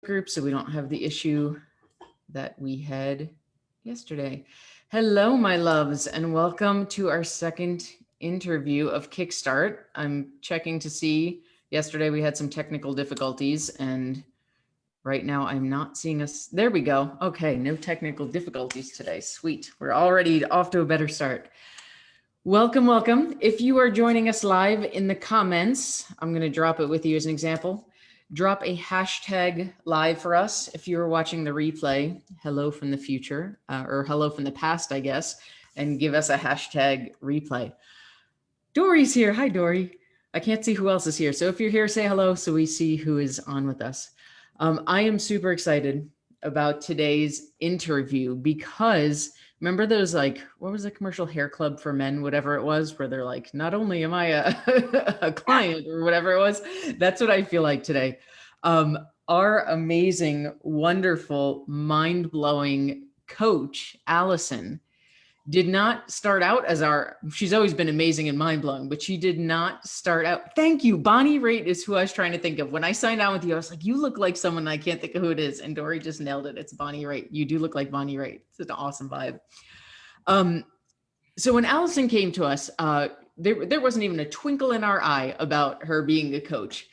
group so we don't have the issue that we had yesterday. Hello, my loves, and welcome to our second interview of Kickstart. I'm checking to see, yesterday we had some technical difficulties, and right now I'm not seeing us. There we go. Okay, no technical difficulties today. Sweet. We're already off to a better start. Welcome, welcome. If you are joining us live in the comments, I'm going to drop it with you as an example. Drop a hashtag live for us. If you're watching the replay, hello from the future, or hello from the past, I guess, and give us a hashtag replay. Dory's here. Hi, Dory. I can't see who else is here. So if you're here, say hello so we see who is on with us. I am super excited about today's interview because remember those, like, what was the commercial, Hair Club for Men, whatever it was, where they're like, not only am I a client or whatever it was, that's what I feel like today. Our amazing, wonderful, mind-blowing coach, Allison, did not start out as she's always been amazing and mind-blowing, but she did not start out. Thank you. Bonnie Raitt is who I was trying to think of. When I signed on with you, I was like, you look like someone, I can't think of who it is. And Dory just nailed it. It's Bonnie Raitt. You do look like Bonnie Raitt. It's an awesome vibe. So when Allison came to us, there wasn't even a twinkle in our eye about her being a coach.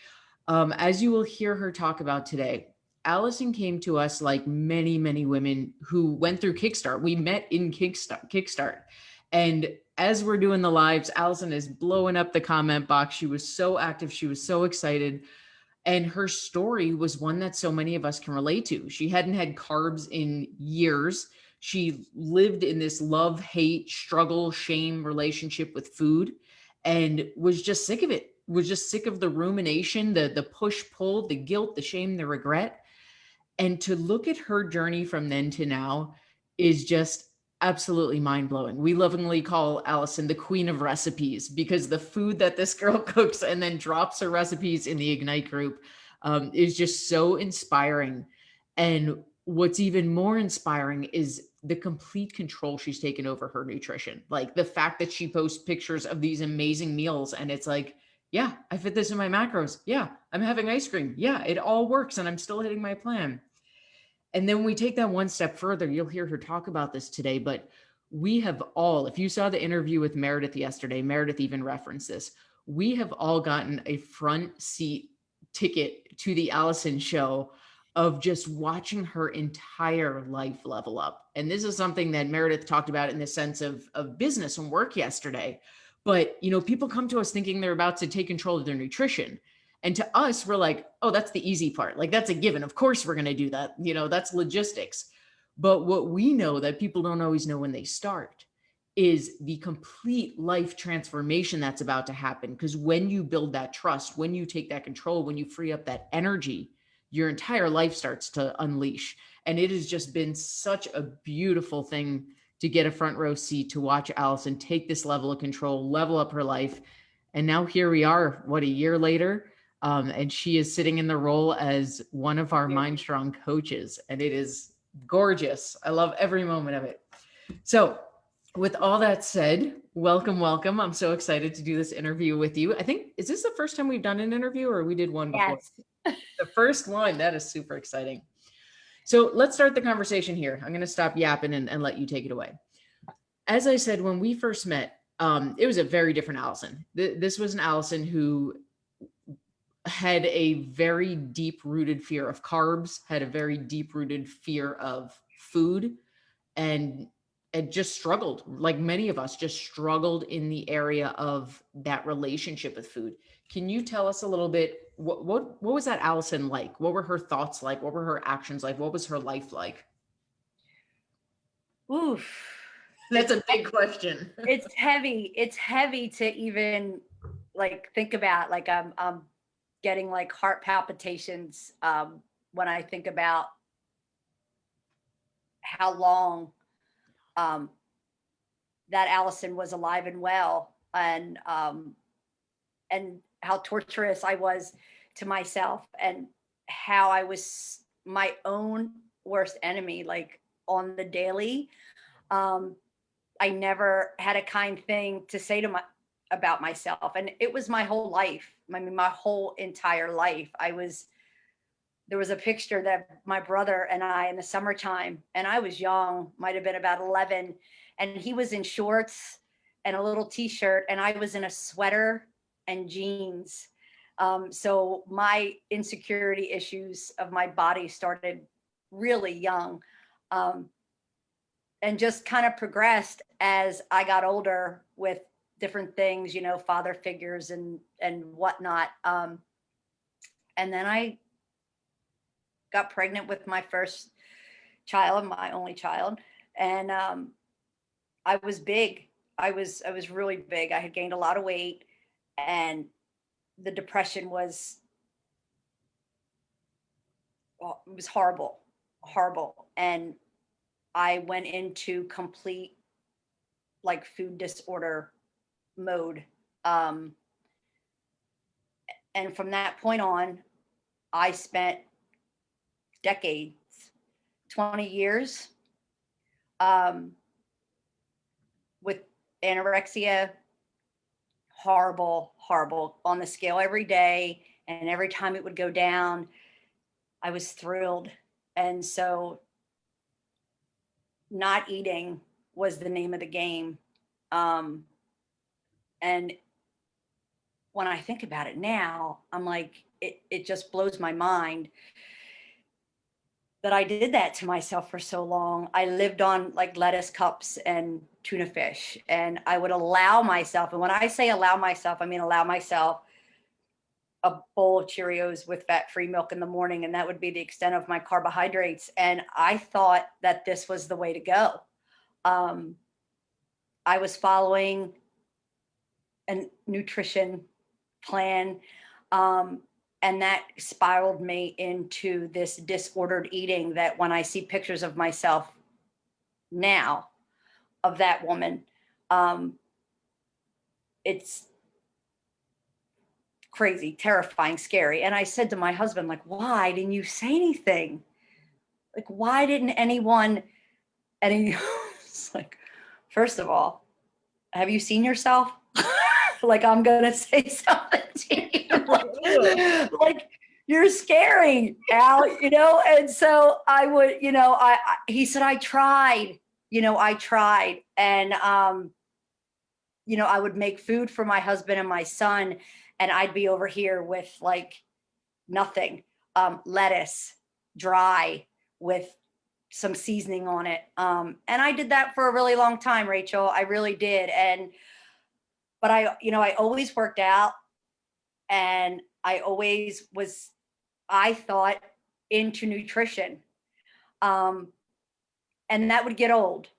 As you will hear her talk about today, Allison came to us like many, many women who went through Kickstart. We met in Kickstart. And as we're doing the lives, Allison is blowing up the comment box. She was so active. She was so excited. And her story was one that so many of us can relate to. She hadn't had carbs in years. She lived in this love, hate, struggle, shame relationship with food and was just sick of it, was just sick of the rumination, the push, pull, the guilt, the shame, the regret. And to look at her journey from then to now is just absolutely mind-blowing. We lovingly call Allison the queen of recipes because the food that this girl cooks and then drops her recipes in the Ignite group is just so inspiring. And what's even more inspiring is the complete control she's taken over her nutrition. Like the fact that she posts pictures of these amazing meals and it's like, yeah, I fit this in my macros. Yeah, I'm having ice cream. Yeah, it all works and I'm still hitting my plan. And then we take that one step further. You'll hear her talk about this today, but we have all, if you saw the interview with Meredith yesterday, Meredith even referenced this. We have all gotten a front seat ticket to the Allison show of just watching her entire life level up. And this is something that Meredith talked about in the sense of business and work yesterday. But, you know, people come to us thinking they're about to take control of their nutrition. And to us, we're like, oh, that's the easy part. Like, that's a given. Of course, we're going to do that. You know, that's logistics. But what we know that people don't always know when they start is the complete life transformation that's about to happen. Because when you build that trust, when you take that control, when you free up that energy, your entire life starts to unleash. And it has just been such a beautiful thing to get a front row seat to watch Allison take this level of control, level up her life. And now here we are, what, a year later? And she is sitting in the role as one of our MindStrong coaches. And it is gorgeous. I love every moment of it. So with all that said, welcome, welcome. I'm so excited to do this interview with you. I think, is this the first time we've done an interview or we did one before? Yes. The first one. That is super exciting. So let's start the conversation here. I'm going to stop yapping and let you take it away. As I said, when we first met, it was a very different Allison. This was an Allison who had a very deep-rooted fear of carbs, had a very deep-rooted fear of food, and just struggled, like many of us, just struggled in the area of that relationship with food. Can you tell us a little bit, what was that Allison like? What were her thoughts like? What were her actions like? What was her life like? Oof. That's a big question. It's heavy. It's heavy to even like think about. Like I'm getting like heart palpitations when I think about how long that Allison was alive and well, and how torturous I was to myself, and how I was my own worst enemy, like on the daily. I never had a kind thing to say to about myself. And it was my whole life. I mean, my whole entire life. I was there was a picture that my brother and I in the summertime, and I was young, might have been about 11, and he was in shorts and a little t-shirt, and I was in a sweater and jeans. So my insecurity issues of my body started really young, um, and just kind of progressed as I got older with different things, you know, father figures and whatnot. And then I got pregnant with my first child, my only child, and I was big. I was really big. I had gained a lot of weight, and the depression was, well, it was horrible, horrible. And I went into complete like food disorder mode. Um, and from that point on, I spent decades, 20 years, um, with anorexia, horrible, horrible on the scale every day. And every time it would go down, I was thrilled. And so not eating was the name of the game. Um, and when I think about it now, I'm like, it just blows my mind that I did that to myself for so long. I lived on like lettuce cups and tuna fish, and I would allow myself, and when I say allow myself, I mean allow myself a bowl of Cheerios with fat-free milk in the morning, and that would be the extent of my carbohydrates. And I thought that this was the way to go. Um, I was following a nutrition plan, um, and that spiraled me into this disordered eating that when I see pictures of myself now, of that woman, um, it's crazy, terrifying, scary. And I said to my husband, like, why didn't you say anything? Like, why didn't anyone? And he was like, first of all, have you seen yourself? Like, I'm gonna say something to you. Like, you're scary, Al, you know? And so I would, you know, he said, I tried, you know, I tried. And, you know, I would make food for my husband and my son, and I'd be over here with like nothing, lettuce, dry, with some seasoning on it. And I did that for a really long time, Rachel. I really did. And, but I, you know, I always worked out, and I always was, I thought, into nutrition. Um, and that would get old.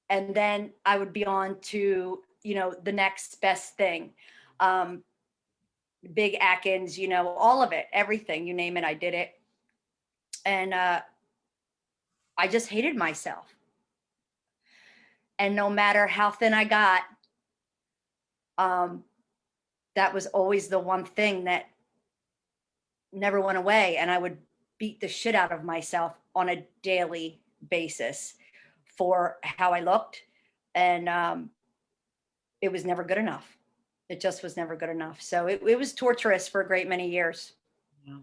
And then I would be on to, you know, the next best thing. Um, Big Atkins, you know, all of it, everything, you name it, I did it. And I just hated myself. And no matter how thin I got, um, that was always the one thing that never went away. And I would beat the shit out of myself on a daily basis for how I looked. And it was never good enough. It just was never good enough. So it was torturous for a great many years. Yeah.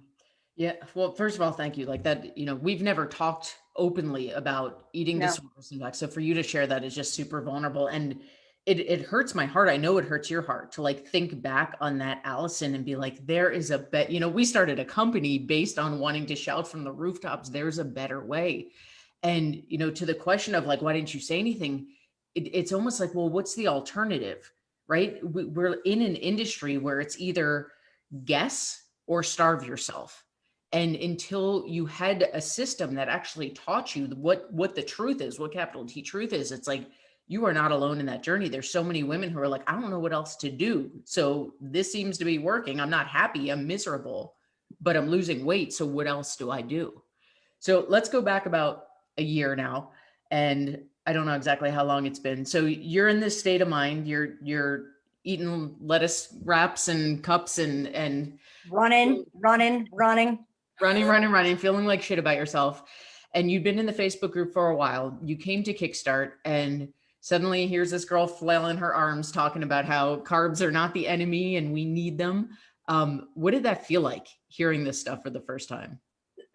Yeah. Well, first of all, thank you. Like that, you know, we've never talked openly about eating No, disorders and that. So for you to share that is just super vulnerable. And it hurts my heart. I know it hurts your heart to like think back on that, Allison, and be like, there is a bet, you know, we started a company based on wanting to shout from the rooftops, there's a better way. And, you know, to the question of like, why didn't you say anything? It's almost like, well, what's the alternative? Right? We're in an industry where it's either guess or starve yourself. And until you had a system that actually taught you what the truth is, what capital T truth is, it's like you are not alone in that journey. There's so many women who are like, I don't know what else to do. So this seems to be working. I'm not happy. I'm miserable, but I'm losing weight. So what else do I do? So let's go back about a year now. And I don't know exactly how long it's been. So you're in this state of mind. You're eating lettuce wraps and cups and running, running, running. running, feeling like shit about yourself. And you've been in the Facebook group for a while. You came to Kickstart, and suddenly here's this girl flailing her arms talking about how carbs are not the enemy and we need them. What did that feel like hearing this stuff for the first time?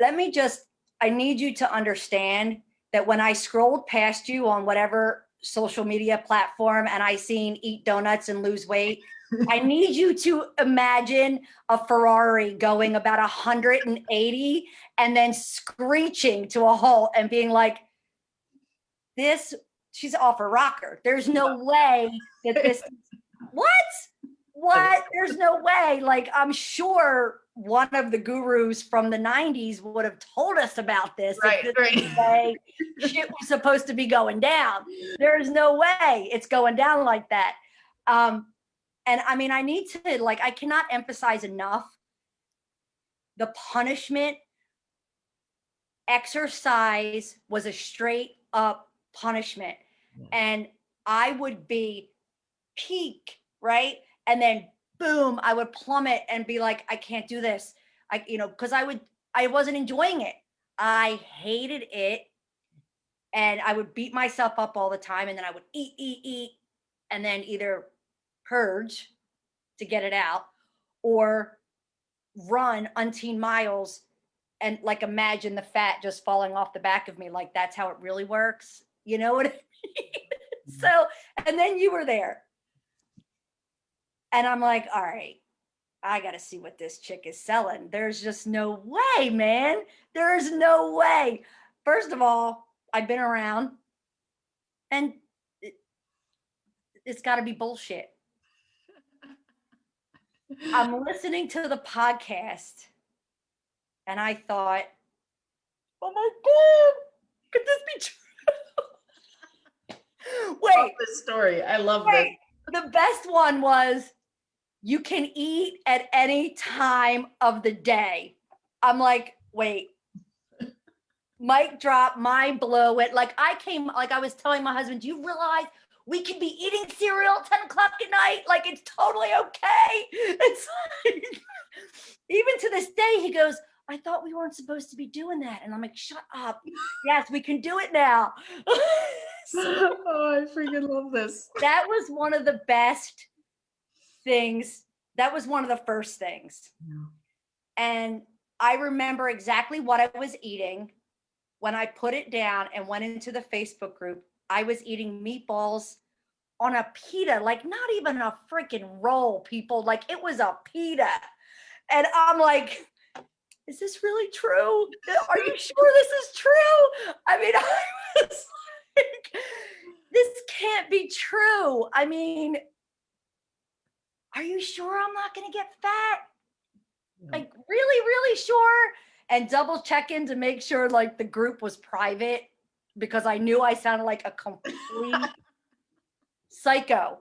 I need you to understand that when I scrolled past you on whatever social media platform and I seen eat donuts and lose weight, I need you to imagine a Ferrari going about 180 and then screeching to a halt and being like, she's off a rocker. There's no way that what? There's no way. Like, I'm sure one of the gurus from the 90s would have told us about this. Right, This right. is the way shit was supposed to be going down. There's no way it's going down like that. And I mean, I need to, like, I cannot emphasize enough the punishment. Exercise was a straight up punishment. And I would be peak, right? And then boom, I would plummet and be like, I can't do this. Because I wasn't enjoying it. I hated it. And I would beat myself up all the time. And then I would eat, and then either purge to get it out or run umpteen miles and like imagine the fat just falling off the back of me. Like that's how it really works. You know what I mean? So, and then you were there. And I'm like, all right, I got to see what this chick is selling. There's just no way, man. There's no way. First of all, I've been around and it's got to be bullshit. I'm listening to the podcast and I thought, oh my God, could this be true? Wait. Love this story. I love this. The best one was, you can eat at any time of the day. I'm like, wait, mic drop, mind blow it. Like I was telling my husband, do you realize we could be eating cereal at 10 o'clock at night? Like it's totally okay. It's like, even to this day, he goes, I thought we weren't supposed to be doing that. And I'm like, shut up. Yes, we can do it now. Oh, I freaking love this. That was one of the best things. That was one of the first things. Yeah. And I remember exactly what I was eating when I put it down and went into the Facebook group. I was eating meatballs on a pita, like not even a freaking roll, people. Like it was a pita. And I'm like, is this really true? Are you sure this is true? I mean, I was like, this can't be true. I mean, are you sure I'm not going to get fat? Like really, really sure? And double check in to make sure like the group was private because I knew I sounded like a complete psycho.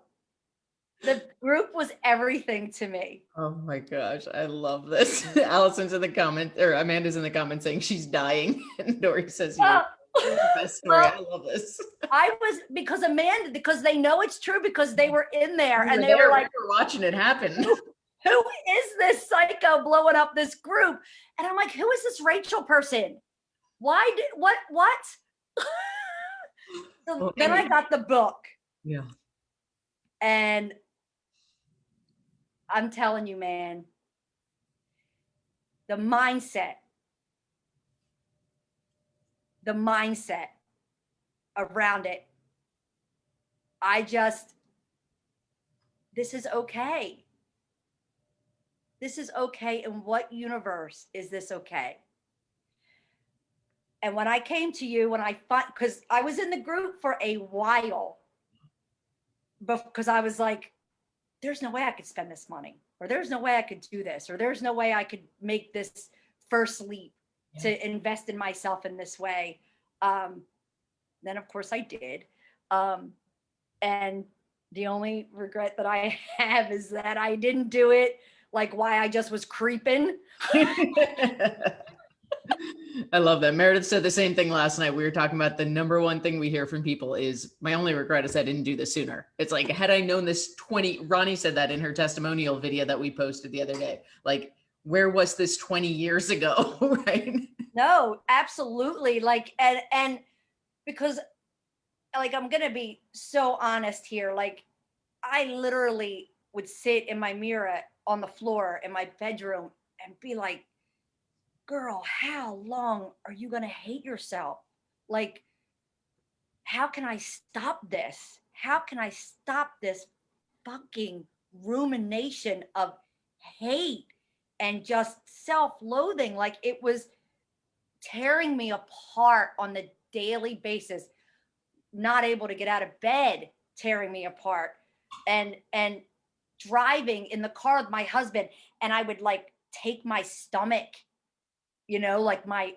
The group was everything to me. Oh my gosh, I love this. Allison's in the comment, or Amanda's in the comment saying she's dying. And Dory says, you're the best story. I love this. Because they know it's true because they were in there and they were like, we were watching it happen. Who is this psycho blowing up this group? And I'm like, who is this Rachel person? What? So then I got the book. Yeah. And I'm telling you, man, the mindset around it, this is okay. This is okay. In what universe is this okay? And when I came to you, because I was in the group for a while, because I was like, there's no way I could spend this money, or there's no way I could do this, or there's no way I could make this first leap to invest in myself in this way. Then of course I did. And the only regret that I have is that I didn't do it like why I just was creeping. I love that. Meredith said the same thing last night. We were talking about the number one thing we hear from people is, my only regret is I didn't do this sooner. It's like, had I known this Ronnie said that in her testimonial video that we posted the other day, like, where was this 20 years ago? Right? No, absolutely. Like, and because like, I'm going to be so honest here. Like, I literally would sit in my mirror on the floor in my bedroom and be like, girl, how long are you going to hate yourself? Like, how can I stop this? How can I stop this fucking rumination of hate and just self-loathing? Like, it was tearing me apart on the daily basis, not able to get out of bed, tearing me apart. And driving in the car with my husband, and I would like take my stomach, like my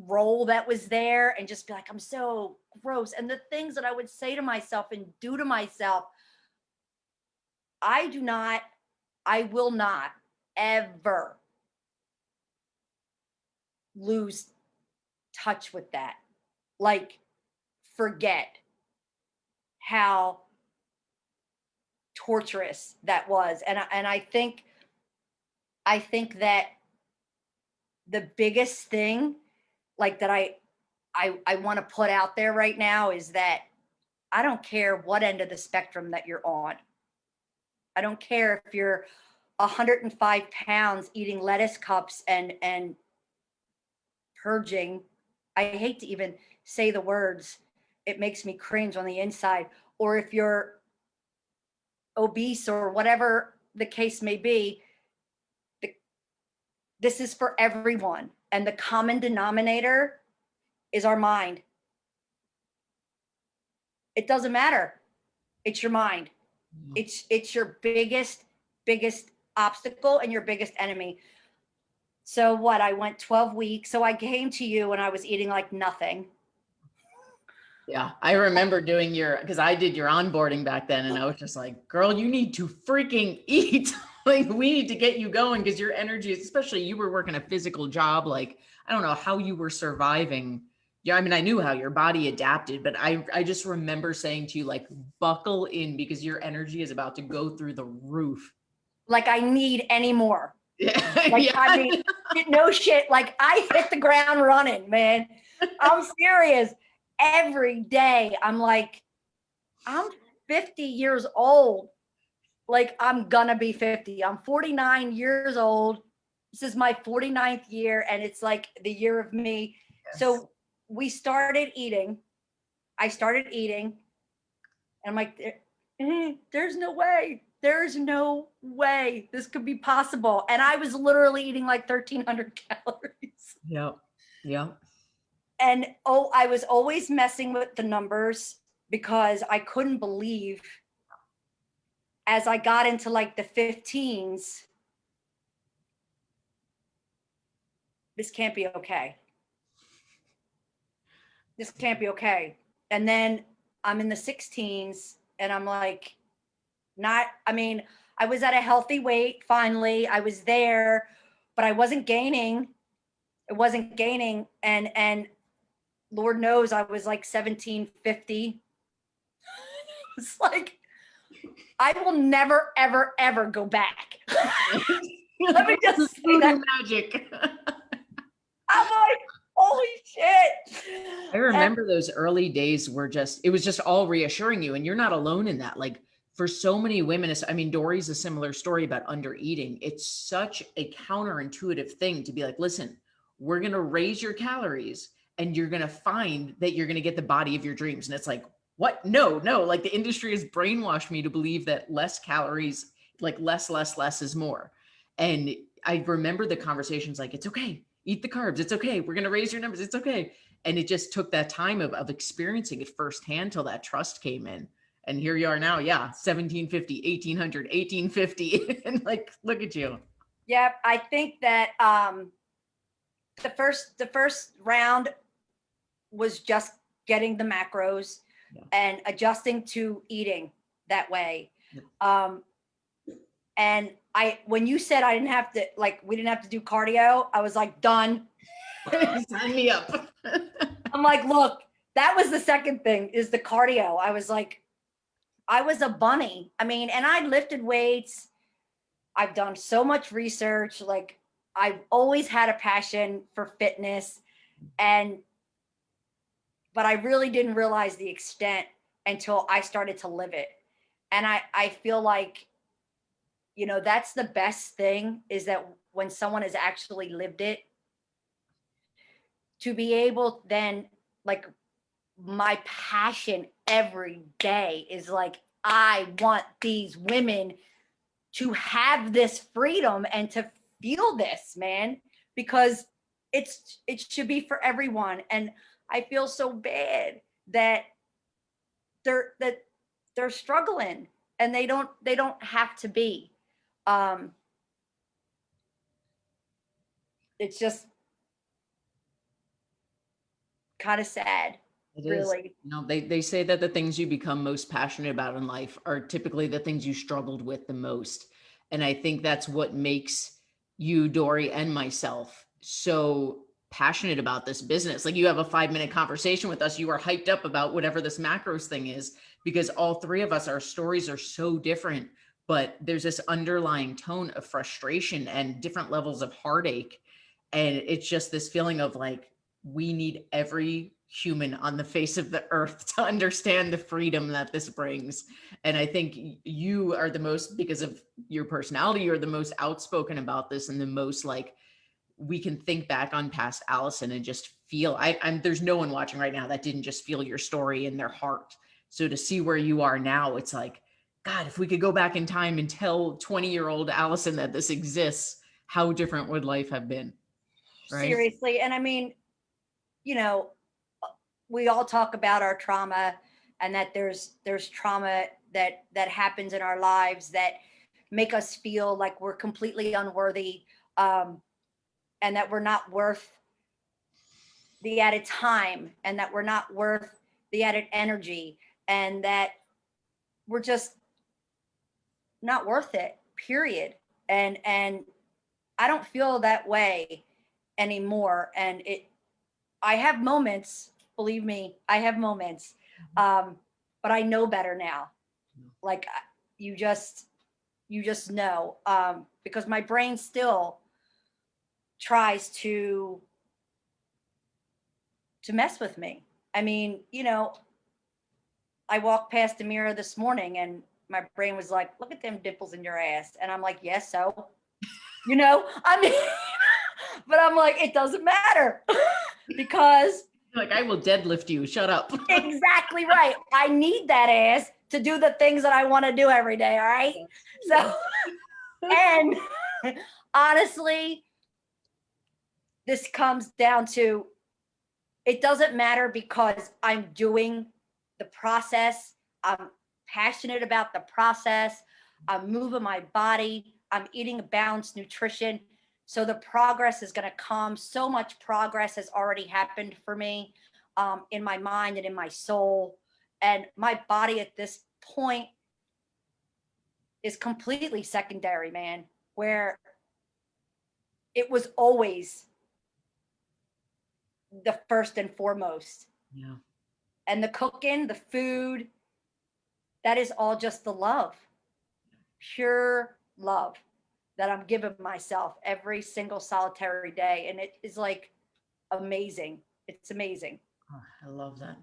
roll that was there, and just be like, I'm so gross. And the things that I would say to myself and do to myself, I will not ever lose touch with that. Like, forget how torturous that was. And I think that the biggest thing, like, that I want to put out there right now is that I don't care what end of the spectrum that you're on. I don't care if you're 105 pounds eating lettuce cups and purging. I hate to even say the words. It makes me cringe on the inside. Or if you're obese or whatever the case may be, this is for everyone. And the common denominator is our mind. It doesn't matter. It's your mind. It's your biggest obstacle and your biggest enemy. So what? I went 12 weeks. So I came to you and I was eating like nothing. Yeah, I remember doing because I did your onboarding back then, and I was just like, girl, you need to freaking eat. Like, we need to get you going because your energy, especially you were working a physical job. Like, I don't know how you were surviving. Yeah, I mean, I knew how your body adapted, but I just remember saying to you, like, buckle in because your energy is about to go through the roof. Like, I need any more. Yeah. Like, Yeah. I mean, no shit. Like, I hit the ground running, man. I'm serious. Every day, I'm like, I'm 50 years old. Like, I'm gonna be 50. I'm 49 years old. This is my 49th year, and it's like the year of me. Yes. So we started eating. I started eating, and I'm like, there's no way. There's no way this could be possible. And I was literally eating like 1,300 calories. Yep. Yep. And I was always messing with the numbers because I couldn't believe, as I got into like the 15s, this can't be okay. This can't be okay. And then I'm in the 16s and I'm like, I mean, I was at a healthy weight finally. I was there, but I wasn't gaining. It wasn't gaining. And Lord knows I was like 1750. It's like, I will never, ever, ever go back. Let me just say that. Magic. I'm like, holy shit. I remember those early days were it was just all reassuring you. And you're not alone in that. Like, for so many women, I mean, Dory's a similar story about under eating. It's such a counterintuitive thing to be like, listen, we're going to raise your calories and you're going to find that you're going to get the body of your dreams. And it's like, what? No, no. Like, the industry has brainwashed me to believe that less calories, like less is more. And I remember the conversations like, it's okay. Eat the carbs. It's okay. We're going to raise your numbers. It's okay. And it just took that time of experiencing it firsthand till that trust came in. And here you are now. Yeah. 1750, 1800, 1850. And like, look at you. Yep. I think that the first round was just getting the macros, yeah, and adjusting to eating that way. Yeah. And when you said I didn't have to, like, we didn't have to do cardio, I was like, done. Sign me up. I'm like, look, that was the second thing, is the cardio. I was like, I was a bunny. I mean, and I lifted weights. I've done so much research. Like, I've always had a passion for fitness, but I really didn't realize the extent until I started to live it. And I feel like, that's the best thing, is that when someone has actually lived it, to be able then, like, my passion every day is like, I want these women to have this freedom and to feel this, man, because it should be for everyone. And I feel so bad that that they're struggling, and they don't have to be. Um, it's just kind of sad, It is. really. They say that the things you become most passionate about in life are typically the things you struggled with the most. And I think that's what makes you, Dory, and myself so passionate about this business. Like, you have a 5-minute conversation with us, you are hyped up about whatever this macros thing is, because all three of us, our stories are so different, but there's this underlying tone of frustration and different levels of heartache. And it's just this feeling of like, we need every human on the face of the earth to understand the freedom that this brings. And I think you are the most, because of your personality, you're the most outspoken about this, and the most like, we can think back on past Allison and just feel, I'm there's no one watching right now that didn't just feel your story in their heart. So to see where you are now, it's like, God, if we could go back in time and tell 20-year-old Allison that this exists, how different would life have been? Right? Seriously. And I mean, you know, we all talk about our trauma, and that there's trauma that happens in our lives that make us feel like we're completely unworthy, um, and that we're not worth the added time, and that we're not worth the added energy, and that we're just not worth it, period. And I don't feel that way anymore. And I have moments, believe me, I have moments. But I know better now. Like, you just know, because my brain still tries to mess with me. I mean, I walked past the mirror this morning, and my brain was like, look at them dimples in your ass. And I'm like, yes, so, I mean, but I'm like, it doesn't matter because Like, I will deadlift you. Shut up. exactly right. I need that ass to do the things that I want to do every day. All right. So, and honestly, this comes down to, it doesn't matter, because I'm doing the process. I'm passionate about the process. I'm moving my body. I'm eating a balanced nutrition. So the progress is going to come. So much progress has already happened for me, in my mind and in my soul. And my body at this point is completely secondary, man, where it was always the first and foremost. Yeah. And the cooking, the food, that is all just the love, pure love that I'm giving myself every single solitary day. And it is like amazing. It's amazing. Oh, I love that.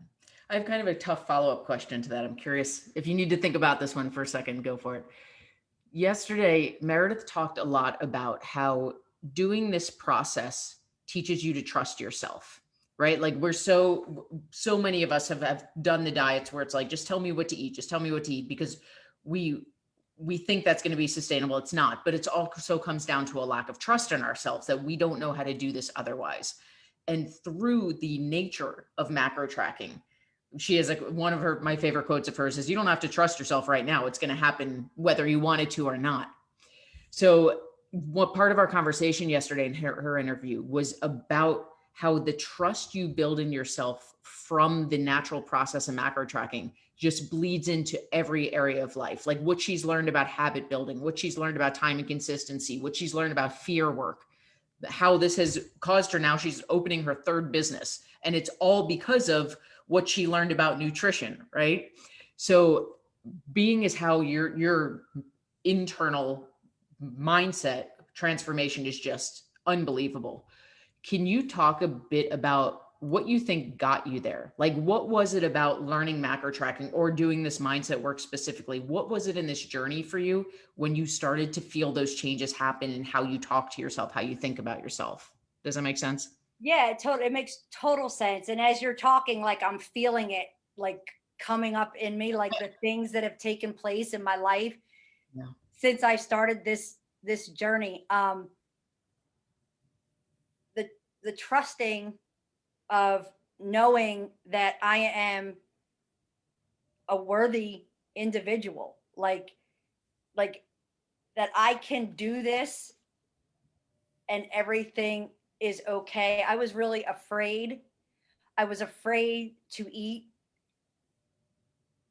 I have kind of a tough follow-up question to that. I'm curious if you need to think about this one for a second, go for it. Yesterday, Meredith talked a lot about how doing this process teaches you to trust yourself, right? Like, we're so many of us have done the diets where it's like, just tell me what to eat, just tell me what to eat, because we we think that's going to be sustainable. It's not, but it's also comes down to a lack of trust in ourselves, that we don't know how to do this otherwise. And through the nature of macro tracking, she has one of my favorite quotes of hers is, you don't have to trust yourself right now. It's going to happen whether you wanted to or not. So what part of our conversation yesterday in her interview was about how the trust you build in yourself from the natural process of macro tracking just bleeds into every area of life. Like what she's learned about habit building, what she's learned about time and consistency, what she's learned about fear work, how this has caused her. Now she's opening her third business, and it's all because of what she learned about nutrition, right? So being is how your internal mindset transformation is just unbelievable. Can you talk a bit about what you think got you there? Like, what was it about learning macro tracking or doing this mindset work specifically? What was it in this journey for you when you started to feel those changes happen in how you talk to yourself, how you think about yourself? Does that make sense? Yeah, it makes total sense. And as you're talking, like I'm feeling it like coming up in me, like the things that have taken place in my life Yeah. since I started this journey. The the trusting of knowing that I am a worthy individual, like that I can do this and everything is okay. I was really afraid. I was afraid to eat.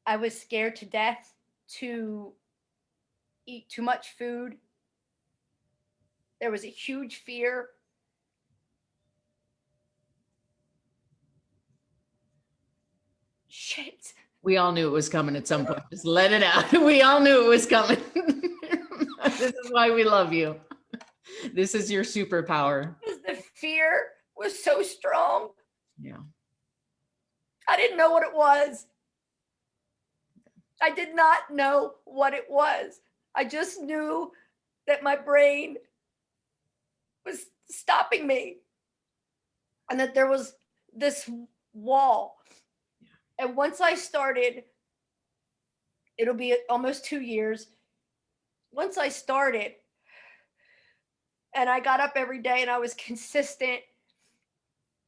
I was scared to death to eat too much food. There was a huge fear. Shit. We all knew it was coming at some point. Just let it out. We all knew it was coming. This is why we love you. This is your superpower. Because the fear was so strong. Yeah. I didn't know what it was. I did not know what it was. I just knew that my brain was stopping me and that there was this wall. And once I started, it'll be almost 2 years. Once I started and I got up every day and I was consistent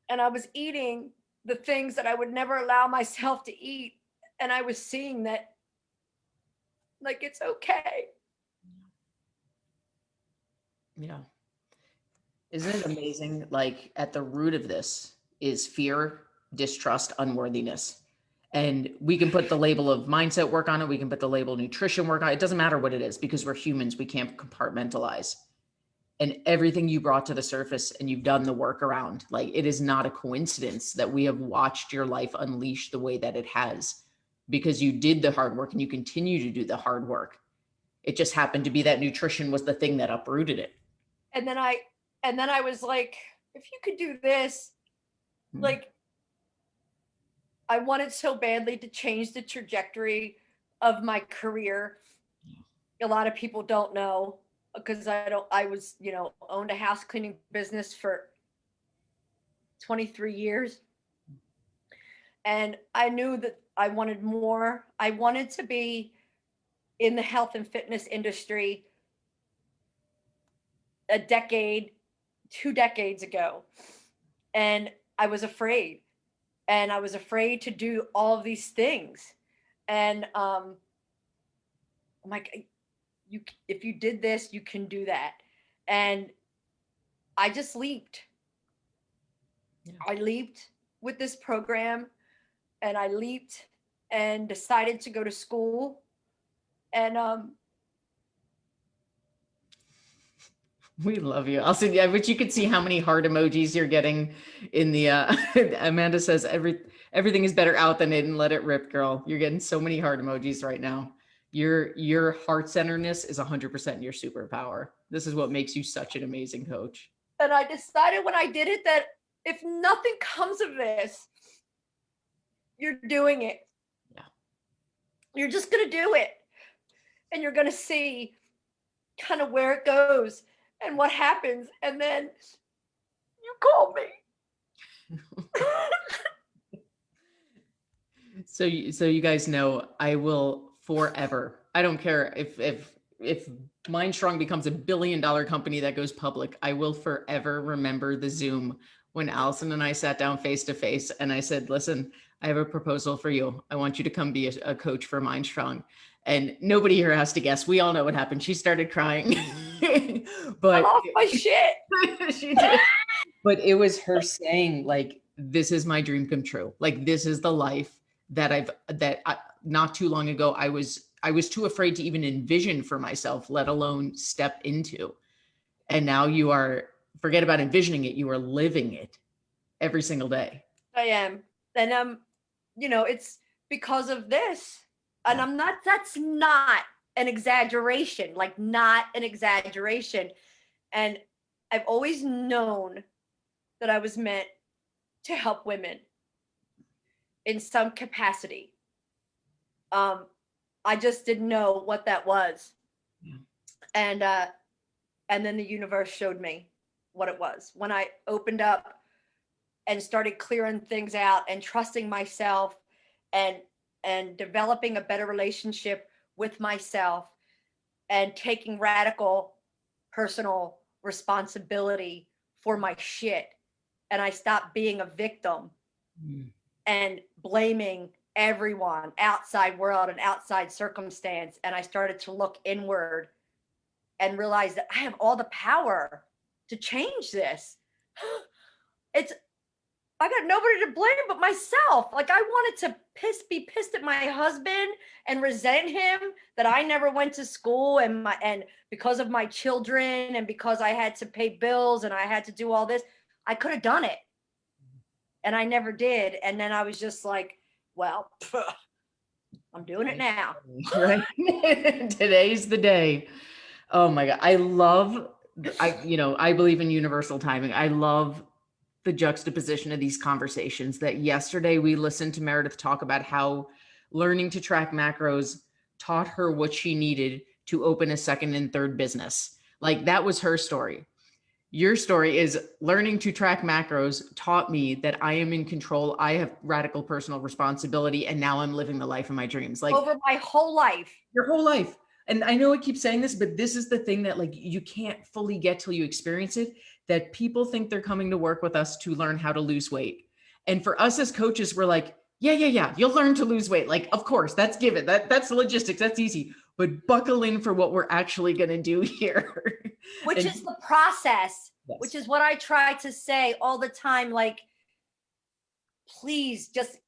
and I was eating the things that I would never allow myself to eat. And I was seeing that, like, it's okay. Yeah. Isn't it amazing? Like at the root of this is fear, distrust, unworthiness. And we can put the label of mindset work on it. We can put the label nutrition work on it. It doesn't matter what it is because we're humans. We can't compartmentalize. And everything you brought to the surface and you've done the work around, like it is not a coincidence that we have watched your life unleash the way that it has because you did the hard work and you continue to do the hard work. It just happened to be that nutrition was the thing that uprooted it. And then I was like, if you could do this, like, I wanted so badly to change the trajectory of my career. A lot of people don't know because I was, owned a house cleaning business for 23 years. And I knew that I wanted more. I wanted to be in the health and fitness industry a decade, 2 decades ago. And I was afraid. And I was afraid to do all of these things. And I'm like, you, if you did this, you can do that. And I just leaped. Yeah. I leaped with this program and I leaped and decided to go to school. And We love you. I'll see. Yeah, but you could see how many heart emojis you're getting in the. Amanda says everything is better out than in. Let it rip, girl. You're getting so many heart emojis right now. Your heart centeredness is 100% your superpower. This is what makes you such an amazing coach. and I decided when I did it that if nothing comes of this, you're doing it. Yeah. You're just gonna do it, and you're gonna see kind of where it goes and what happens, and then you call me. So you guys know I will forever. I don't care if MindStrong becomes $1 billion company that goes public. I will forever remember the Zoom when Allison and I sat down face to face and I said, "Listen, I have a proposal for you. I want you to come be a coach for MindStrong." And nobody here has to guess. We all know what happened. She started crying, I but lost my shit. she did. But it was her saying, like, this is my dream come true. Like, this is the life not too long ago, I was too afraid to even envision for myself, let alone step into. And now you are, forget about envisioning it, you are living it every single day. I am, and it's because of this, and Yeah. that's not an exaggeration, like not an exaggeration. And I've always known that I was meant to help women in some capacity. Um, I just didn't know what that was. Yeah. And then the universe showed me what it was when I opened up and started clearing things out and trusting myself and developing a better relationship with myself and taking radical personal responsibility for my shit. And I stopped being a victim Mm. and blaming everyone, outside world and outside circumstance. And I started to look inward and realize that I have all the power to change this. It's I got nobody to blame but myself. Like I wanted to be pissed at my husband and resent him that I never went to school and because of my children and because I had to pay bills and I had to do all this, I could have done it. And I never did. And then I was just like, well, I'm doing it now. Right. Today's the day. Oh my God. I believe in universal timing. I love the juxtaposition of these conversations that yesterday we listened to Meredith talk about how learning to track macros taught her what she needed to open a second and third business. Like that was her story. Your story is learning to track macros taught me that I am in control. I have radical personal responsibility, and now I'm living the life of my dreams. Like Over my whole life. your whole life. And I know I keep saying this, but this is the thing that like you can't fully get till you experience it, that people think they're coming to work with us to learn how to lose weight. And for us as coaches, we're like, yeah, you'll learn to lose weight. Like, of course, that's given. That's logistics. That's easy. But buckle in for what we're actually going to do here. Which And is the process, yes. which is what I try to say all the time. Like, please just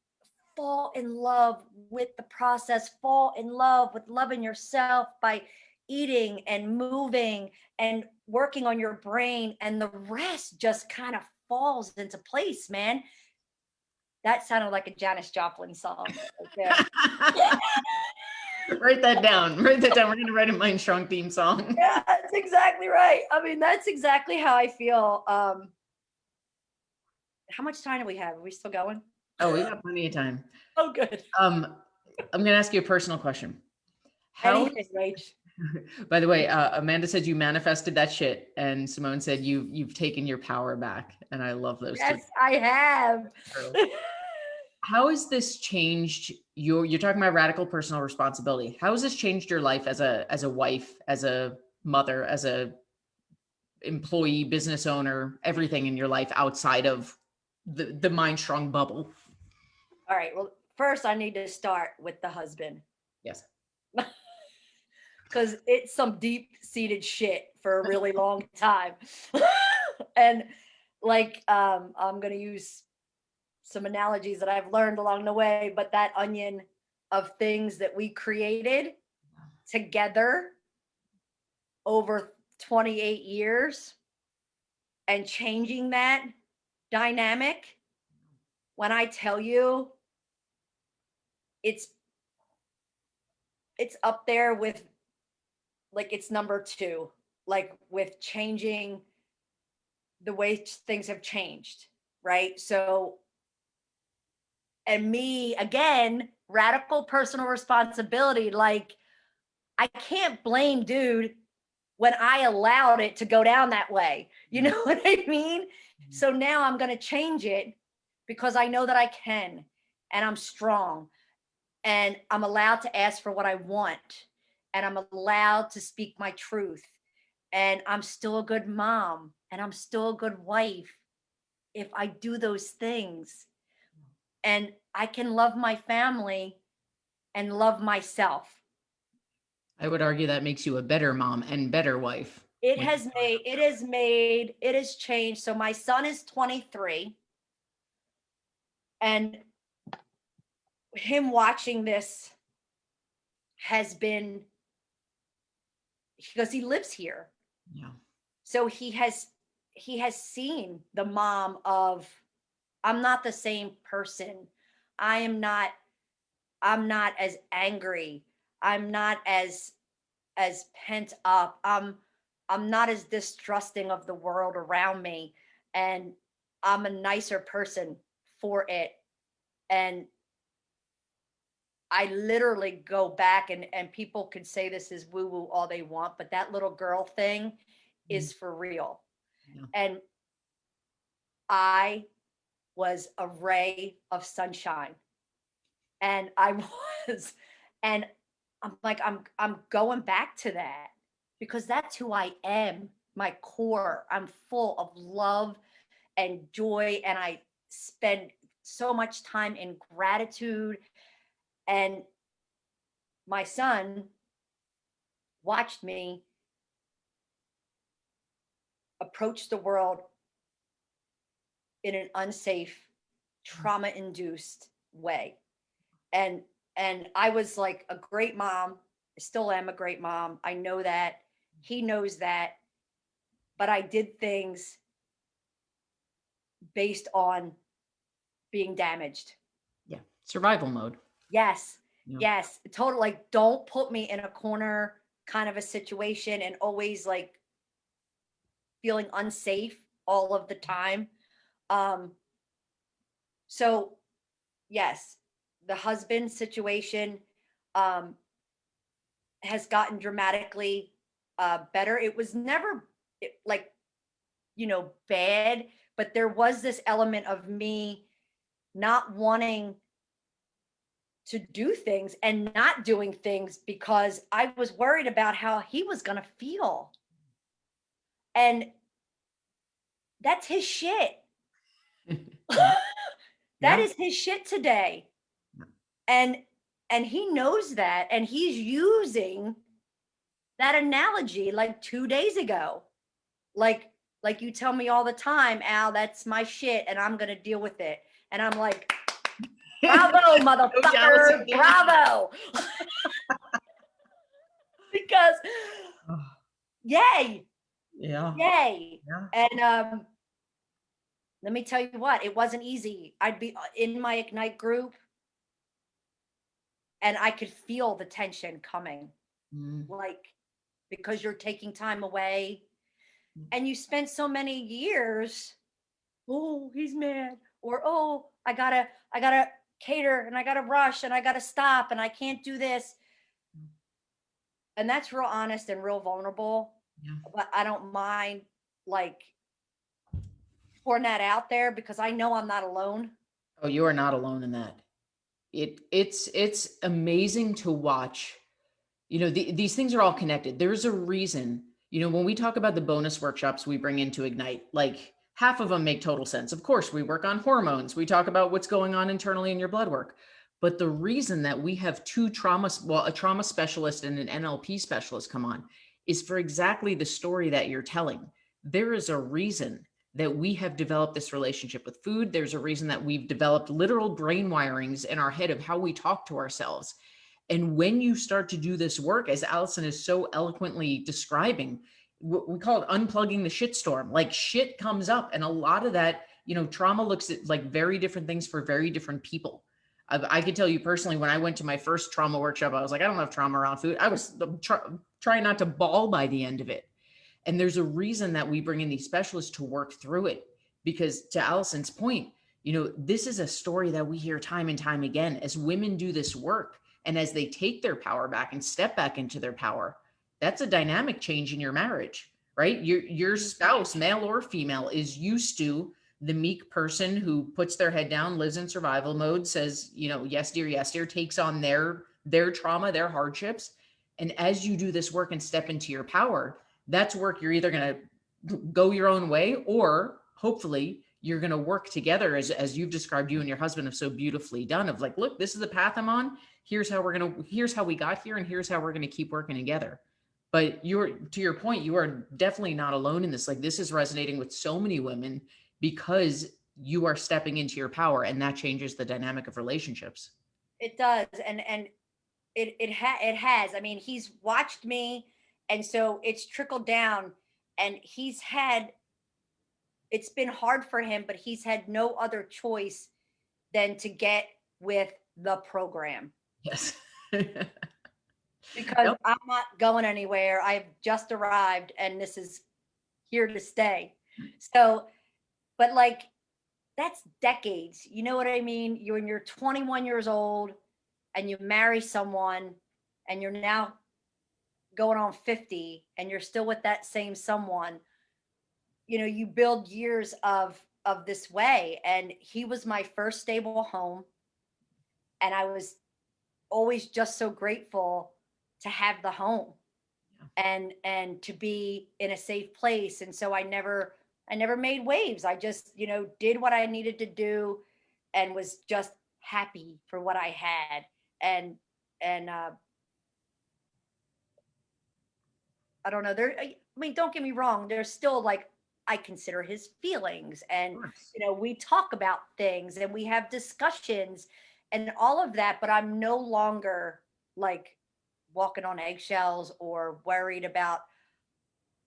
fall in love with the process, fall in love with loving yourself by eating and moving and working on your brain, and the rest just kind of falls into place, man. That sounded like a Janis Joplin song right there. Write that down. Write that down. We're going to write a MindStrong theme song. Yeah, that's exactly right. I mean, that's exactly how I feel. How much time do we have? Are we still going? Oh, we got plenty of time. Oh, good. I'm going to ask you a personal question. How, Anything, Rach. by the way, Amanda said you manifested that shit, and Simone said you've taken your power back, and I love those Yes, I have. two. How has this changed you're talking about radical personal responsibility? How has this changed your life as a wife, as a mother, as a employee, business owner, everything in your life outside of the MindStrong bubble? All right. Well, first I need to start with the husband Yes. because it's some deep-seated shit for a really long time. And like I'm gonna use some analogies that I've learned along the way, but that onion of things that we created together over 28 years and changing that dynamic, when I tell you it's up there with, like, it's number 2, like with changing the way things have changed, right? So, and me again, radical personal responsibility. Like, I can't blame dude when I allowed it to go down that way. You know what I mean? So now I'm going to change it because I know that I can, and I'm strong, and I'm allowed to ask for what I want, and I'm allowed to speak my truth, and I'm still a good mom, and I'm still a good wife if I do those things. And I can love my family and love myself. I would argue that makes you a better mom and better wife. It has changed. So my son is 23, and him watching this has been, because he lives here. Yeah. So he has seen the mom of, I'm not the same person. I am not, I'm not as angry. I'm not as pent up. I'm not as distrusting of the world around me, and I'm a nicer person for it. And I literally go back, and people could say this is woo woo all they want, but that little girl thing is for real. Yeah. And I was a ray of sunshine. And I was, and I'm like, I'm going back to that because that's who I am, my core. I'm full of love and joy, and I spend so much time in gratitude. And my son watched me approach the world in an unsafe, trauma induced way. And I was like a great mom. I still am a great mom. I know that. He knows that. But I did things based on being damaged. Yeah. Survival mode. Yes. Yeah. Yes. Total, like, don't put me in a corner kind of a situation and always like feeling unsafe all of the time. Um, so yes, the husband situation um has gotten dramatically better. It was never like, bad, but there was this element of me not wanting to do things and not doing things because I was worried about how he was going to feel. And that's his shit. Yeah. That Yeah. is his shit today. And he knows that, and he's using that analogy like 2 days ago. Like you tell me all the time, Al, that's my shit and I'm going to deal with it. And I'm like, bravo, Coach Allison, motherfucker, give it up. bravo. Because Oh, yay, yeah. yay. Yeah. And let me tell you what, it wasn't easy. I'd be in my Ignite group and I could feel the tension coming, Mm. like, because you're taking time away and you spent so many years, oh, he's mad, or oh, I gotta cater and I gotta rush and I gotta stop and I can't do this. And that's real honest and real vulnerable. Yeah. But I don't mind like pouring that out there because I know I'm not alone. Oh, you are not alone in that. It's amazing to watch. These things are all connected. There's a reason, when we talk about the bonus workshops we bring into Ignite, like half of them make total sense. Of course, we work on hormones. We talk about what's going on internally in your blood work. But the reason that we have a trauma specialist and an NLP specialist come on is for exactly the story that you're telling. There is a reason that we have developed this relationship with food. There's a reason that we've developed literal brain wirings in our head of how we talk to ourselves. And when you start to do this work, as Allison is so eloquently describing, we call it unplugging the shitstorm. Like shit comes up, and a lot of that, trauma looks at like very different things for very different people. I can tell you personally, when I went to my first trauma workshop, I was like, I don't have trauma around food. I was trying not to bawl by the end of it. And there's a reason that we bring in these specialists to work through it. Because to Allison's point, this is a story that we hear time and time again as women do this work. And as they take their power back and step back into their power, that's a dynamic change in your marriage, right? Your spouse, male or female, is used to the meek person who puts their head down, lives in survival mode, says, yes, dear, takes on their trauma, their hardships. And as you do this work and step into your power, that's work you're either going to go your own way, or hopefully you're going to work together as you've described, you and your husband have so beautifully done, of like, look, this is the path I'm on. Here's how we got here, and here's how we're going to keep working together. But to your point, you are definitely not alone in this. Like, this is resonating with so many women because you are stepping into your power, and that changes the dynamic of relationships. It does. And it has. I mean, he's watched me, and so it's trickled down, and it's been hard for him, but he's had no other choice than to get with the program Yes. because Yep. I'm not going anywhere. I've just arrived and this is here to stay. So, but like, that's decades. You know what I mean? When you're 21 years old and you marry someone and you're now going on 50 and you're still with that same someone, you build years of of this way. And he was my first stable home. And I was always just so grateful to have the home and to be in a safe place. And so I never made waves. I just, did what I needed to do and was just happy for what I had. And I don't know. I mean, don't get me wrong. There's still like I consider his feelings, Of and course. we talk about things and we have discussions and all of that. But I'm no longer like walking on eggshells or worried about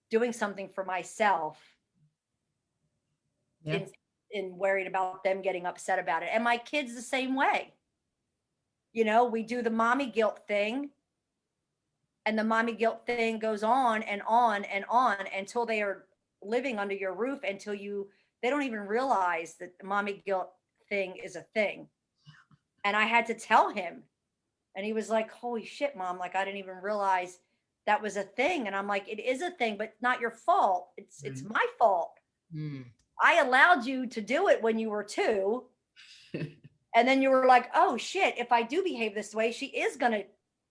doing something for myself Yeah. in worried about them getting upset about it. And my kids the same way. We do the mommy guilt thing, and the mommy guilt thing goes on and on and on until they are living under your roof, until they don't even realize that the mommy guilt thing is a thing. And I had to tell him, and he was like, holy shit, mom, like I didn't even realize that was a thing. And I'm like, it is a thing, but not your fault. It's Right. my fault. Mm. I allowed you to do it when you were 2. And then you were like, oh shit, if I do behave this way, she is going to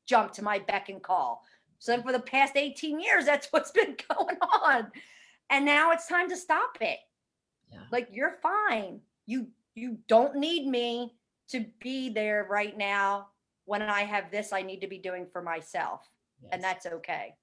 jump to my beck and call. So for the past 18 years, that's what's been going on. And now it's time to stop it. Yeah. Like, you're fine. You don't need me to be there right now when I have this I need to be doing for myself. And Yes. that's okay.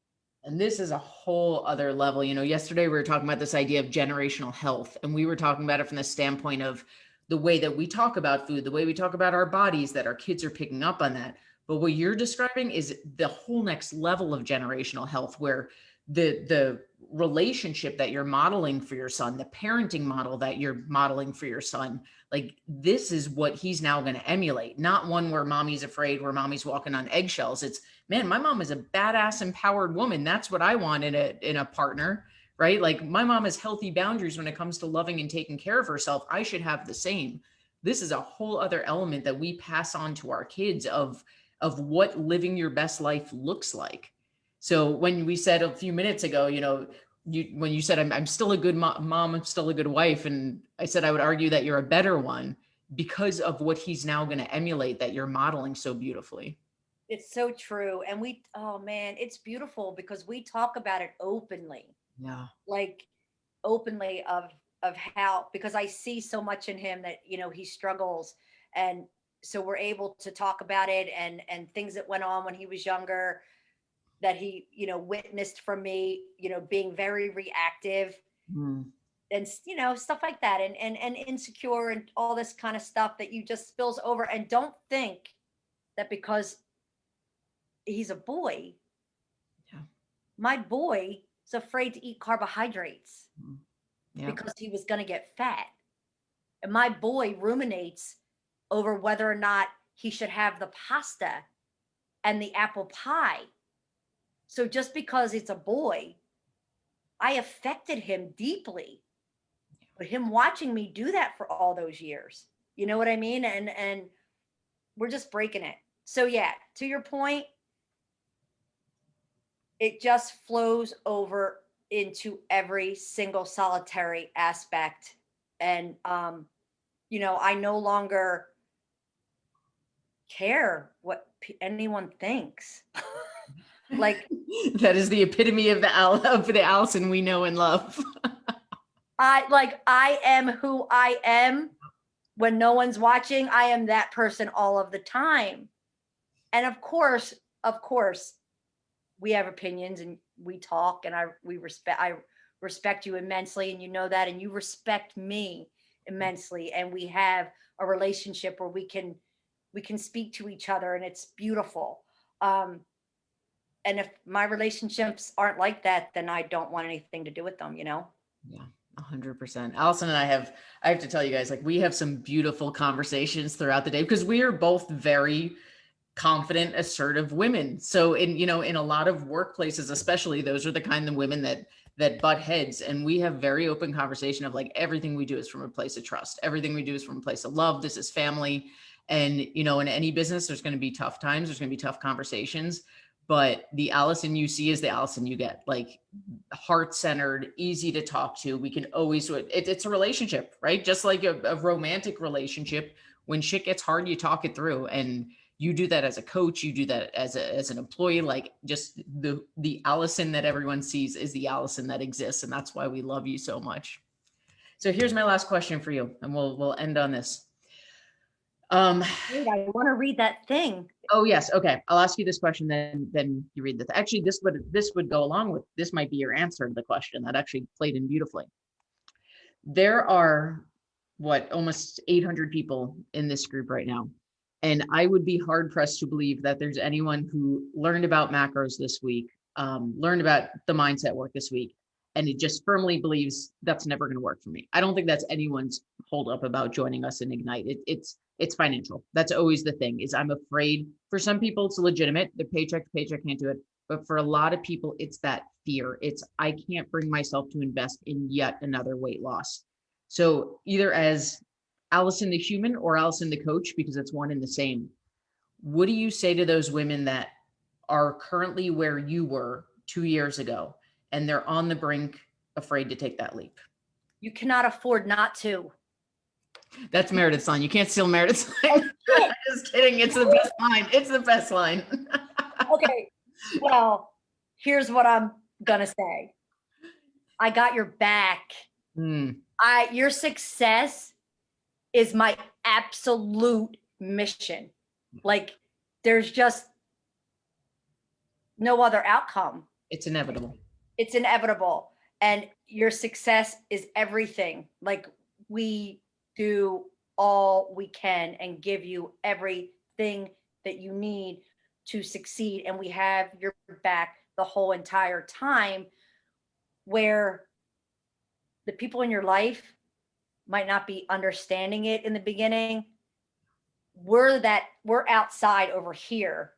And this is a whole other level. Yesterday we were talking about this idea of generational health, and we were talking about it from the standpoint of the way that we talk about food, the way we talk about our bodies, that our kids are picking up on that. But what you're describing is the whole next level of generational health, where the relationship that you're modeling for your son, the parenting model that you're modeling for your son, like this is what he's now going to emulate, not one where mommy's afraid, where mommy's walking on eggshells. It's, man, my mom is a badass, empowered woman. That's what I want in a partner, right? Like my mom has healthy boundaries when it comes to loving and taking care of herself. I should have the same. This is a whole other element that we pass on to our kids of what living your best life looks like. So when we said a few minutes ago, when you said I'm still a good mom, I'm still a good wife, and I said I would argue that you're a better one because of what he's now going to emulate that you're modeling so beautifully. It's so true. And oh man, it's beautiful because we talk about it openly, Yeah. like openly of how, because I see so much in him that, he struggles. And so we're able to talk about it, and things that went on when he was younger that he, witnessed from me, being very reactive Mm. and, stuff like that, and insecure and all this kind of stuff that you just spills over. And don't think that because he's a boy, Yeah. my boy is afraid to eat carbohydrates Mm. Yeah. because he was going to get fat. And my boy ruminates over whether or not he should have the pasta and the apple pie. So just because it's a boy, I affected him deeply. But him watching me do that for all those years, you know what I mean? And we're just breaking it. So yeah, to your point, it just flows over into every single solitary aspect. And I no longer care what anyone thinks. Like, That is the epitome of the Allison we know and love. I am who I am. When no one's watching, I am that person all of the time. And of course, we have opinions and we talk, and I respect you immensely, and you know that, and you respect me immensely, and we have a relationship where we can speak to each other, and it's beautiful. And if my relationships aren't like that, then I don't want anything to do with them. Yeah, 100%. Allison and I have to tell you guys, like we have some beautiful conversations throughout the day because we are both very confident, assertive women. So in a lot of workplaces, especially, those are the kind of women that butt heads. And we have very open conversation of like, everything we do is from a place of trust. Everything we do is from a place of love. This is family. And, in any business, there's going to be tough times. There's going to be tough conversations. but the Allison you see is the Allison you get, like heart-centered, easy to talk to. We can always, it's a relationship, right? Just like a romantic relationship. When shit gets hard, you talk it through, and you do that as a coach, you do that as an employee. Like, just the Allison that everyone sees is the Allison that exists. And that's why we love you so much. So here's my last question for you, and we'll end on this. Wait, I want to read that thing. Oh yes. Okay. I'll ask you this question, then you read this. Actually, this would go along with, this might be your answer to the question. That actually played in beautifully. There are almost 800 people in this group right now. And I would be hard pressed to believe that there's anyone who learned about macros this week, learned about the mindset work this week, and it just firmly believes that's never going to work for me. I don't think that's anyone's hold up about joining us in Ignite. It's financial. That's always the thing, is I'm afraid. For some people, it's legitimate. The paycheck to paycheck can't do it. But for a lot of people, it's that fear. It's, I can't bring myself to invest in yet another weight loss. So either as Allison the human or Allison the coach, because it's one and the same, what do you say to those women that are currently where you were 2 years ago and they're on the brink, afraid to take that leap? You cannot afford not to. That's Meredith's line. You can't steal Meredith's line. Just kidding. It's the best line. It's the best line. Okay. Well, here's what I'm going to say. I got your back. Your success is my absolute mission. Like, there's just no other outcome. It's inevitable. It's inevitable. And your success is everything. Like, we do all we can and give you everything that you need to succeed. And we have your back the whole entire time, where the people in your life might not be understanding it in the beginning. We're outside over here,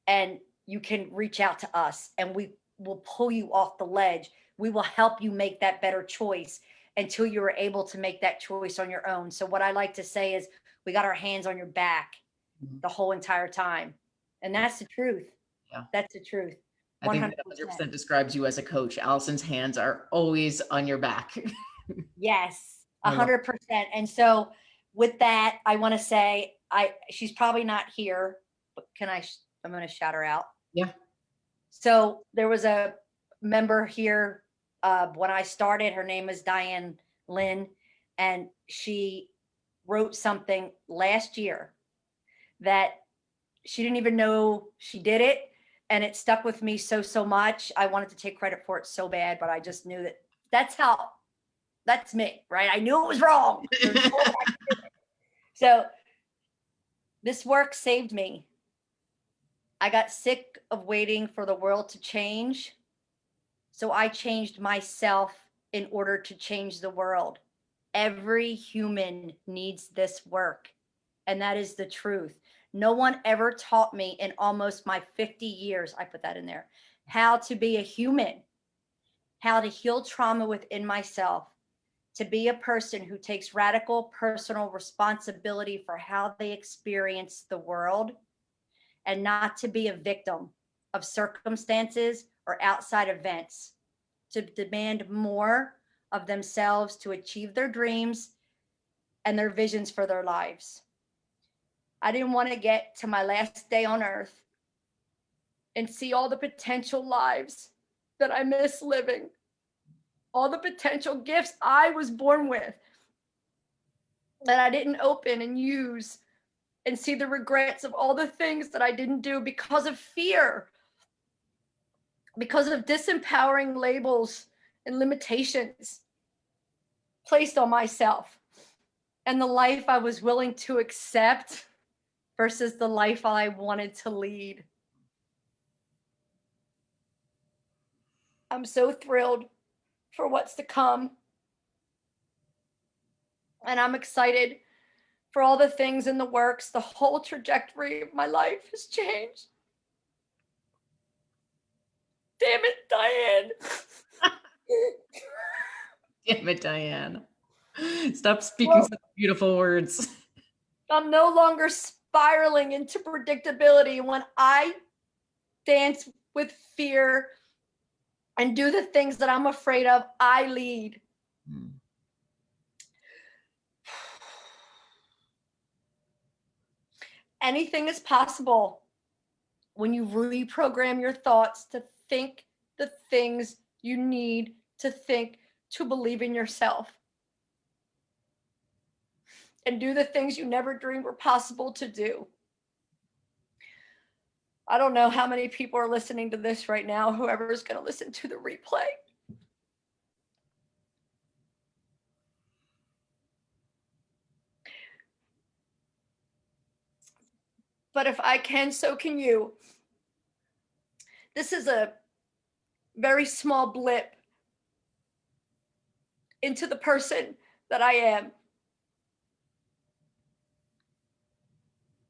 and you can reach out to us and we will pull you off the ledge. We will help you make that better choice until you are able to make that choice on your own. So what I like to say is, we got our hands on your back the whole entire time. And that's the truth. Yeah. That's the truth. 100%. I think that 100% describes you as a coach. Allison's hands are always on your back. Yes, 100%. And so with that, I want to say, she's probably not here, but I'm going to shout her out. Yeah. So there was a member here when I started. Her name is Diane Lynn, and she wrote something last year that she didn't even know she did it. And it stuck with me so much. I wanted to take credit for it so bad, but I just knew that's me, right? I knew it was wrong. So this work saved me. I got sick of waiting for the world to change. So I changed myself in order to change the world. Every human needs this work. And that is the truth. No one ever taught me in almost my 50 years, I put that in there, how to be a human, how to heal trauma within myself, to be a person who takes radical personal responsibility for how they experience the world, and not to be a victim of circumstances or outside events, to demand more of themselves to achieve their dreams and their visions for their lives. I didn't want to get to my last day on earth and see all the potential lives that I miss living, all the potential gifts I was born with that I didn't open and use, and see the regrets of all the things that I didn't do because of fear, because of disempowering labels and limitations placed on myself, and the life I was willing to accept versus the life I wanted to lead. I'm so thrilled for what's to come. And I'm excited for all the things in the works. The whole trajectory of my life has changed. Damn it, Diane. Damn it, Diane. Stop speaking such beautiful words. I'm no longer spiraling into predictability when I dance with fear and do the things that I'm afraid of. I lead. Mm. Anything is possible when you reprogram your thoughts to think the things you need to think to believe in yourself and do the things you never dreamed were possible to do. I don't know how many people are listening to this right now, whoever is going to listen to the replay. But if I can, so can you. This is a very small blip into the person that I am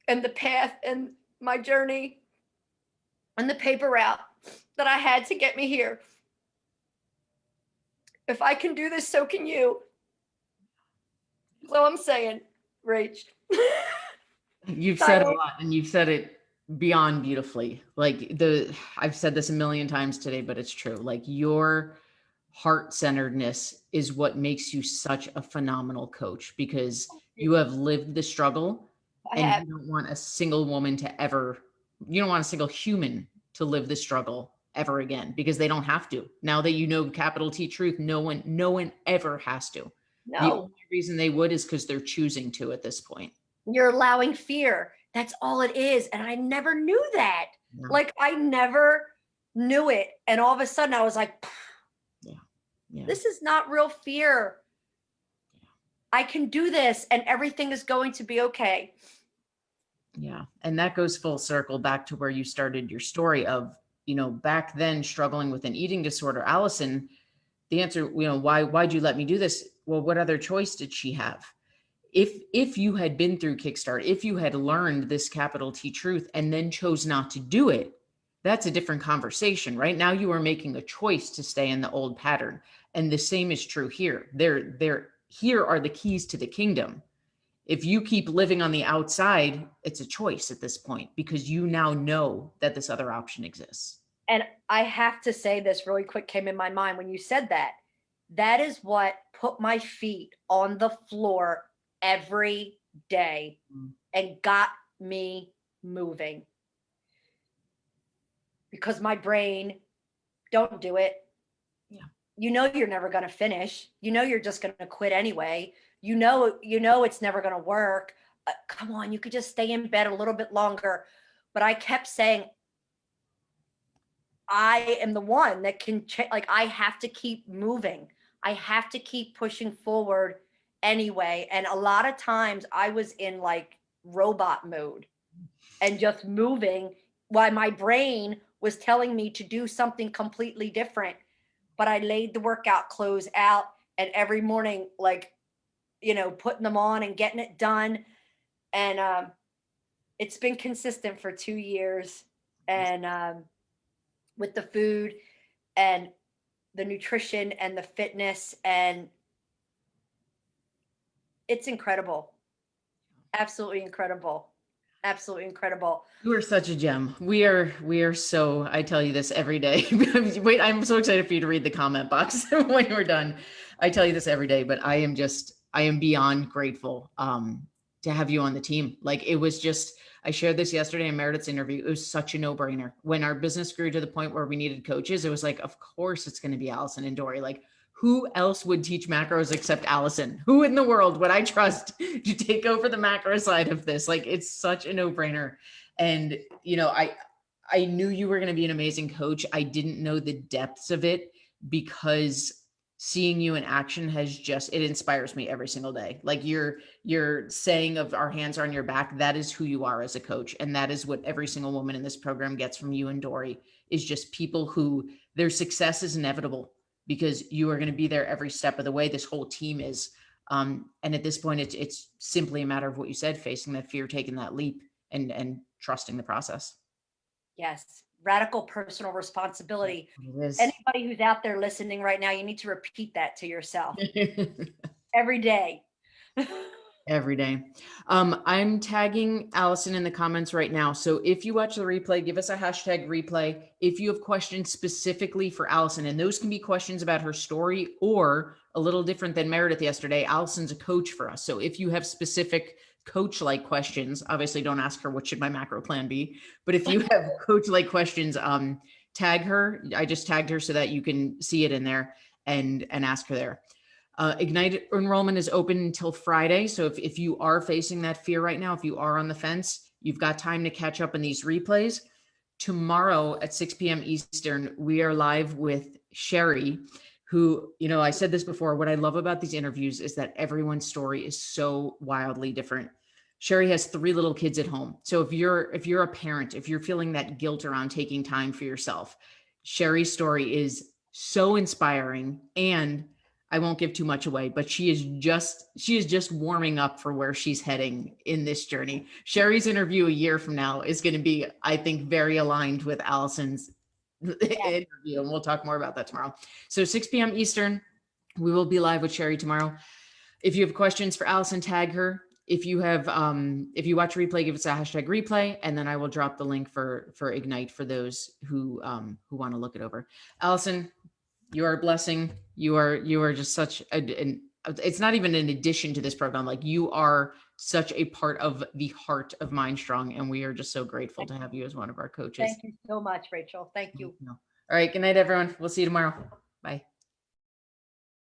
and the path and my journey and the paper route that I had to get me here. If I can do this, so can you. So I'm saying, Rach. You've said a lot, and you've said it beyond beautifully. I've said this a million times today, but it's true. Like, your heart-centeredness is what makes you such a phenomenal coach, because you have lived the struggle, and you don't want a single woman to ever, you don't want a single human to live the struggle ever again, because they don't have to. Now that you know capital T truth, no one ever has to. The No, only reason they would is because they're choosing to at this point. you're allowing fear. That's all it is. And I never knew that. Yeah. Like, I never knew it. And all of a sudden I was like, Yeah. this is not real fear. I can do this and everything is going to be okay. Yeah. And that goes full circle back to where you started your story of, back then struggling with an eating disorder. Allison, the answer, why'd you let me do this? Well, what other choice did she have? If you had been through Kickstart, if you had learned this capital T truth and then chose not to do it, that's a different conversation. Right now, you are making a choice to stay in the old pattern. And the same is true here. Here are the keys to the kingdom. If you keep living on the outside, it's a choice at this point, because you now know that this other option exists. And I have to say, this really quick came in my mind when you said that. That is what put my feet on the floor every day and got me moving. Because my brain, don't do it. Yeah. You know you're never going to finish. You know you're just going to quit anyway. You know it's never going to work. Come on, you could just stay in bed a little bit longer. But I kept saying, I am the one that can like, I have to keep moving. I have to keep pushing forward anyway. And a lot of times I was in like robot mode and just moving while my brain was telling me to do something completely different. But I laid the workout clothes out and every morning, like, putting them on and getting it done. And it's been consistent for 2 years. And with the food and the nutrition and the fitness, and it's incredible. Absolutely incredible. Absolutely incredible. You are such a gem. We are so, I tell you this every day. Wait, I'm so excited for you to read the comment box when we're done. I tell you this every day, but I am beyond grateful to have you on the team. Like, it was just, I shared this yesterday in Meredith's interview. It was such a no-brainer. When our business grew to the point where we needed coaches, it was like, of course it's going to be Allison and Dory. Like, who else would teach macros except Allison? Who in the world would I trust to take over the macro side of this? Like, it's such a no-brainer. And, I knew you were going to be an amazing coach. I didn't know the depths of it, because seeing you in action it inspires me every single day. Like, your saying of our hands are on your back, that is who you are as a coach. And that is what every single woman in this program gets from you and Dory, is just people who their success is inevitable, because you are going to be there every step of the way. This whole team is. And at this point, it's simply a matter of what you said, facing that fear, taking that leap, and trusting the process. Yes. Radical personal responsibility. It is. Anybody who's out there listening right now, you need to repeat that to yourself every day. Every day. I'm tagging Allison in the comments right now. So if you watch the replay, give us a hashtag replay. If you have questions specifically for Allison, and those can be questions about her story or a little different than Meredith yesterday, Allison's a coach for us. So if you have specific coach-like questions, obviously don't ask her what should my macro plan be, but if you have coach-like questions, tag her. I just tagged her so that you can see it in there and ask her there. Ignite enrollment is open until Friday. So if you are facing that fear right now, if you are on the fence, you've got time to catch up in these replays. Tomorrow at 6 p.m. Eastern, we are live with Sherry, who, I said this before, what I love about these interviews is that everyone's story is so wildly different. Sherry has 3 little kids at home. So if you're a parent, if you're feeling that guilt around taking time for yourself, Sherry's story is so inspiring, and I won't give too much away, but she is just warming up for where she's heading in this journey. Sherry's interview a year from now is going to be, I think, very aligned with Allison's interview, and we'll talk more about that tomorrow. So 6 p.m. Eastern, we will be live with Sherry tomorrow. If you have questions for Allison, tag her. If you watch replay, give us a hashtag replay, and then I will drop the link for Ignite for those who want to look it over. Allison, you are a blessing. You are just such it's not even an addition to this program. Like, you are such a part of the heart of MindStrong, and we are just so grateful to have you as one of our coaches. Thank you so much, Rachel. Thank you. All right. Good night, everyone. We'll see you tomorrow. Bye.